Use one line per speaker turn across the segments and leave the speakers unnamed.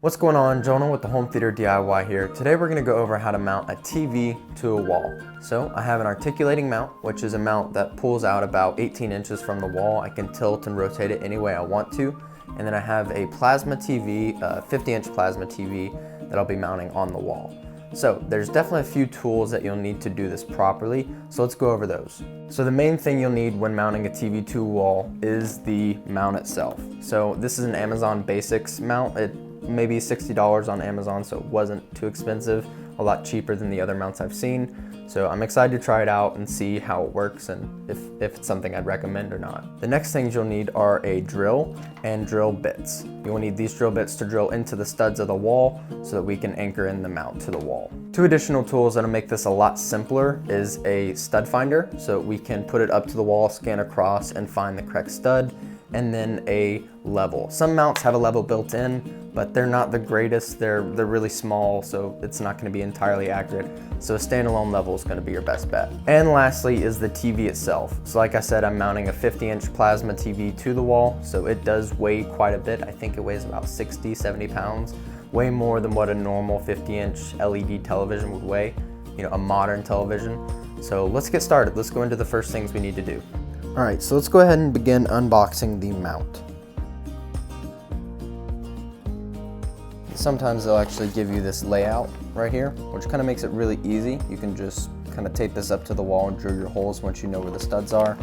What's going on? Jonah with the Home Theater DIY here. Today we're going to go over how to mount a TV to a wall. So I have an articulating mount, which is a mount that pulls out about 18 inches from the wall. I can tilt and rotate it any way I want to. And then I have a plasma TV, a 50-inch plasma TV that I'll be mounting on the wall. So there's definitely a few tools that you'll need to do this properly, so let's go over those. So the main thing you'll need when mounting a TV to a wall is the mount itself. So this is an Amazon Basics mount. It may be $60 on Amazon, so it wasn't too expensive, a lot cheaper than the other mounts I've seen. So I'm excited to try it out and see how it works and if it's something I'd recommend or not. The next things you'll need are a drill and drill bits. You'll need these drill bits to drill into the studs of the wall so that we can anchor in the mount to the wall. Two additional tools that'll make this a lot simpler is a stud finder, so we can put it up to the wall, scan across, and find the correct stud, and then a level. Some mounts have a level built in, but they're not the greatest. They're really small, so it's not gonna be entirely accurate. So a standalone level is gonna be your best bet. And lastly is the TV itself. So like I said, I'm mounting a 50-inch plasma TV to the wall, so it does weigh quite a bit. I think it weighs about 60, 70 pounds, way more than what a normal 50-inch LED television would weigh, you know, a modern television. So let's get started. Let's go into the first things we need to do. All right, so let's go ahead and begin unboxing the mount. Sometimes they'll actually give you this layout right here, which kind of makes it really easy. You can just kind of tape this up to the wall and drill your holes once you know where the studs are.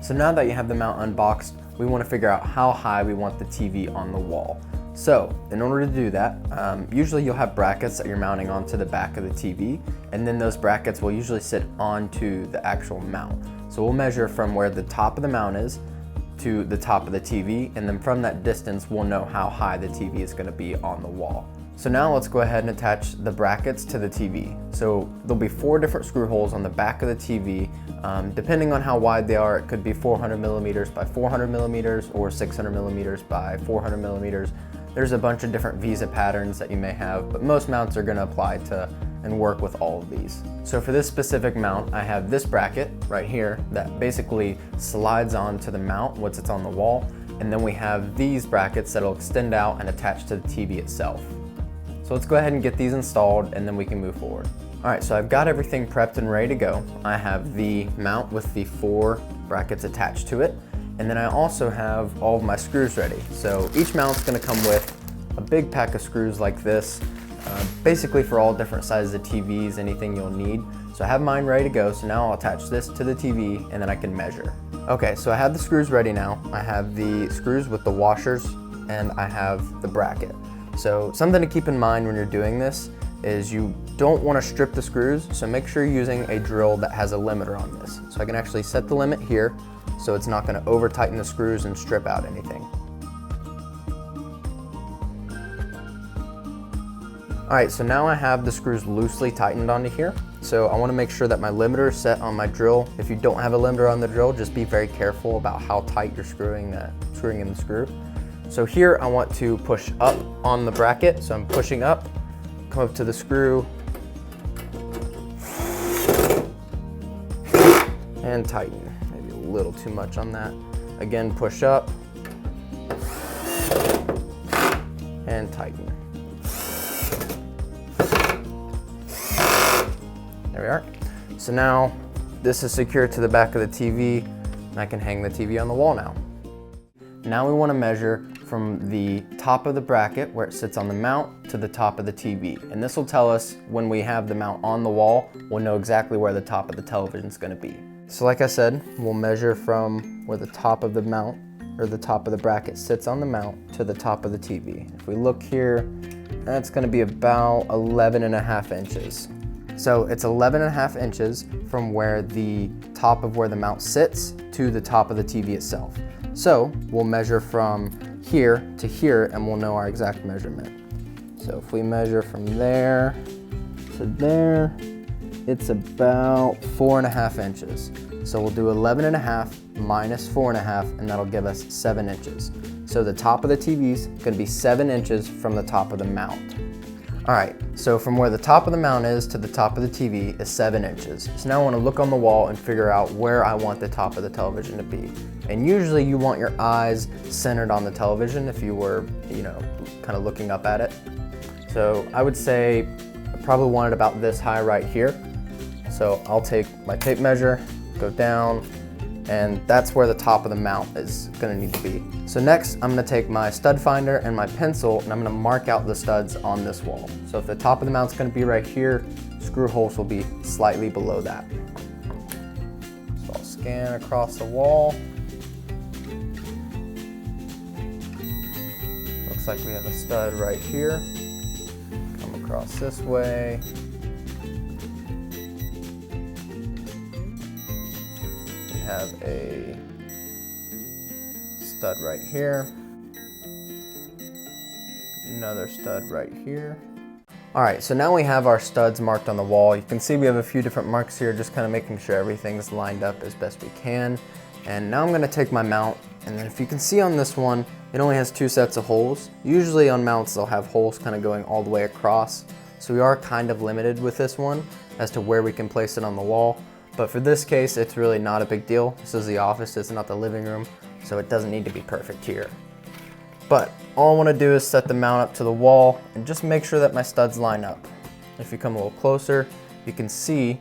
So now that you have the mount unboxed, we want to figure out how high we want the TV on the wall. So in order to do that, usually you'll have brackets that you're mounting onto the back of the TV, and then those brackets will usually sit onto the actual mount. So we'll measure from where the top of the mount is to the top of the TV, and then from that distance we'll know how high the TV is going to be on the wall. So now let's go ahead and attach the brackets to the TV. So there'll be 4 different screw holes on the back of the TV. Depending on how wide they are, it could be 400 millimeters by 400 millimeters or 600 millimeters by 400 millimeters. There's a bunch of different visa patterns that you may have, but most mounts are going to apply to and work with all of these. So for this specific mount, I have this bracket right here that basically slides onto the mount once it's on the wall, and then we have these brackets that'll extend out and attach to the TV itself. So let's go ahead and get these installed and then we can move forward. All right, so I've got everything prepped and ready to go. I have the mount with the 4 brackets attached to it, and then I also have all of my screws ready. So each mount's gonna come with a big pack of screws like this, basically for all different sizes of TVs, anything you'll need. So I have mine ready to go, so now I'll attach this to the TV and then I can measure. Okay, so I have the screws ready now. I have the screws with the washers and I have the bracket. So something to keep in mind when you're doing this is you don't want to strip the screws, so make sure you're using a drill that has a limiter on this. So I can actually set the limit here so it's not going to over tighten the screws and strip out anything. All right, so now I have the screws loosely tightened onto here. So I want to make sure that my limiter is set on my drill. If you don't have a limiter on the drill, just be very careful about how tight you're screwing in the screw. So here I want to push up on the bracket. So I'm pushing up, come up to the screw, and tighten. Maybe a little too much on that. Again, push up, and tighten. There we are. So now this is secured to the back of the TV, and I can hang the TV on the wall now. Now we want to measure from the top of the bracket where it sits on the mount to the top of the TV. And this will tell us when we have the mount on the wall, we'll know exactly where the top of the television is going to be. So like I said, we'll measure from where the top of the mount or the top of the bracket sits on the mount to the top of the TV. If we look here, that's going to be about 11.5 inches. So it's 11.5 inches from where the top of where the mount sits to the top of the TV itself. So we'll measure from here to here and we'll know our exact measurement. So if we measure from there to there, it's about 4.5 inches. So we'll do 11.5 minus 4.5 and that'll give us 7 inches. So the top of the TV is going to be 7 inches from the top of the mount. All right, so from where the top of the mount is to the top of the TV is 7 inches. So now I want to look on the wall and figure out where I want the top of the television to be. And usually you want your eyes centered on the television if you were, kind of looking up at it. So I would say I probably want it about this high right here. So I'll take my tape measure, go down, and that's where the top of the mount is gonna need to be. So next, I'm gonna take my stud finder and my pencil, and I'm gonna mark out the studs on this wall. So if the top of the mount's gonna be right here, screw holes will be slightly below that. So I'll scan across the wall. Looks like we have a stud right here. Come across this way. Have a stud right here, another stud right here. All right, so now we have our studs marked on the wall. You can see we have a few different marks here, just kind of making sure everything's lined up as best we can. And now I'm gonna take my mount, and then if you can see on this one, it only has 2 sets of holes. Usually on mounts, they'll have holes kind of going all the way across. So we are kind of limited with this one as to where we can place it on the wall. But for this case, it's really not a big deal. This is the office, it's not the living room, so it doesn't need to be perfect here. But all I want to do is set the mount up to the wall and just make sure that my studs line up. If you come a little closer, you can see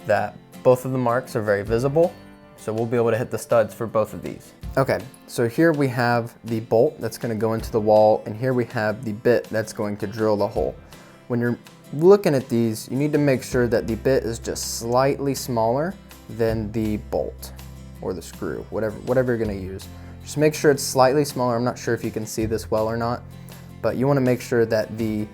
that both of the marks are very visible, so we'll be able to hit the studs for both of these. Okay, so here we have the bolt that's going to go into the wall, and here we have the bit that's going to drill the hole. When you're looking at these, you need to make sure that the bit is just slightly smaller than the bolt or the screw, whatever you're going to use. Just make sure it's slightly smaller. I'm not sure if you can see this well or not, but you want to make sure that the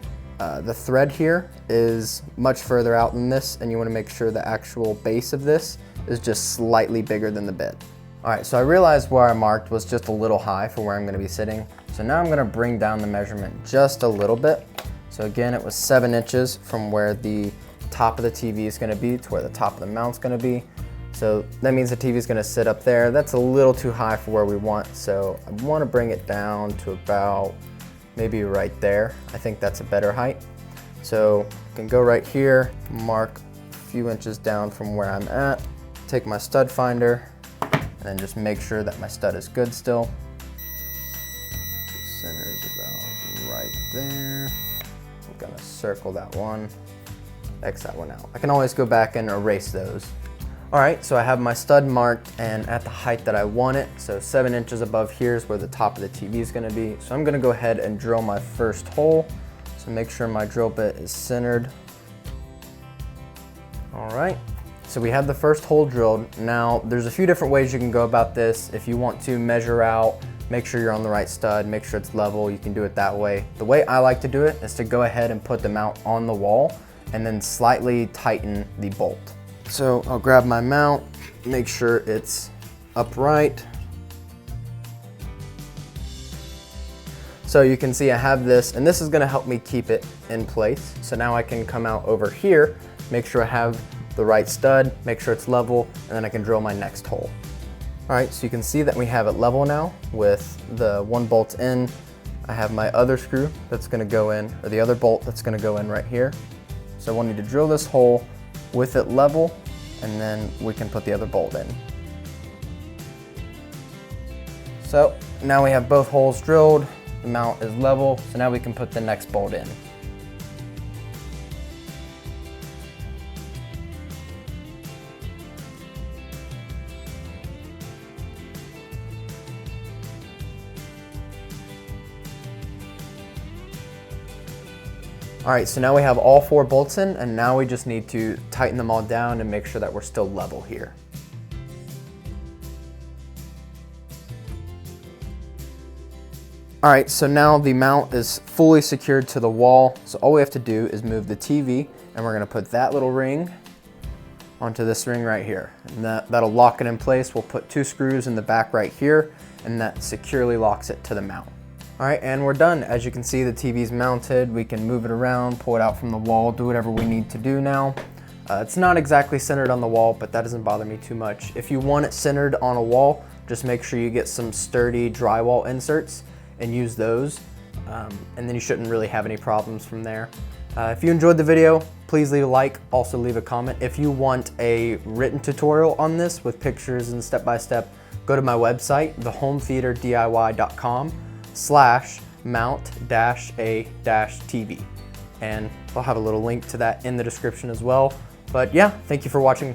thread here is much further out than this, and you want to make sure the actual base of this is just slightly bigger than the bit. All right, so I realized where I marked was just a little high for where I'm going to be sitting. So now I'm going to bring down the measurement just a little bit. So again, it was 7 inches from where the top of the TV is going to be to where the top of the mount's going to be. So that means the TV is going to sit up there. That's a little too high for where we want. So I want to bring it down to about maybe right there. I think that's a better height. So I can go right here, mark a few inches down from where I'm at, take my stud finder, and then just make sure that my stud is good still. Center is about right there. I'm gonna circle that one, X that one out. I can always go back and erase those. All right, so I have my stud marked and at the height that I want it. So 7 inches above here is where the top of the TV is gonna be. So I'm gonna go ahead and drill my first hole. So make sure my drill bit is centered. All right, so we have the first hole drilled. Now, there's a few different ways you can go about this. If you want to measure out, make sure you're on the right stud, make sure it's level, you can do it that way. The way I like to do it is to go ahead and put the mount on the wall and then slightly tighten the bolt. So I'll grab my mount, make sure it's upright. So you can see I have this, and this is gonna help me keep it in place. So now I can come out over here, make sure I have the right stud, make sure it's level, and then I can drill my next hole. All right, so you can see that we have it level now with the one bolt in. I have my other screw that's gonna go in, or the other bolt that's gonna go in right here. So I want you to drill this hole with it level, and then we can put the other bolt in. So now we have both holes drilled, the mount is level, so now we can put the next bolt in. All right, so now we have all 4 bolts in, and now we just need to tighten them all down and make sure that we're still level here. All right, so now the mount is fully secured to the wall. So all we have to do is move the TV, and we're gonna put that little ring onto this ring right here. And that'll lock it in place. We'll put 2 screws in the back right here, and that securely locks it to the mount. All right, and we're done. As you can see, the TV's mounted. We can move it around, pull it out from the wall, do whatever we need to do now. It's not exactly centered on the wall, but that doesn't bother me too much. If you want it centered on a wall, just make sure you get some sturdy drywall inserts and use those, and then you shouldn't really have any problems from there. If you enjoyed the video, please leave a like, also leave a comment. If you want a written tutorial on this with pictures and step-by-step, go to my website, thehometheaterdiy.com/mount-a-tv. And I'll have a little link to that in the description as well. But yeah, thank you for watching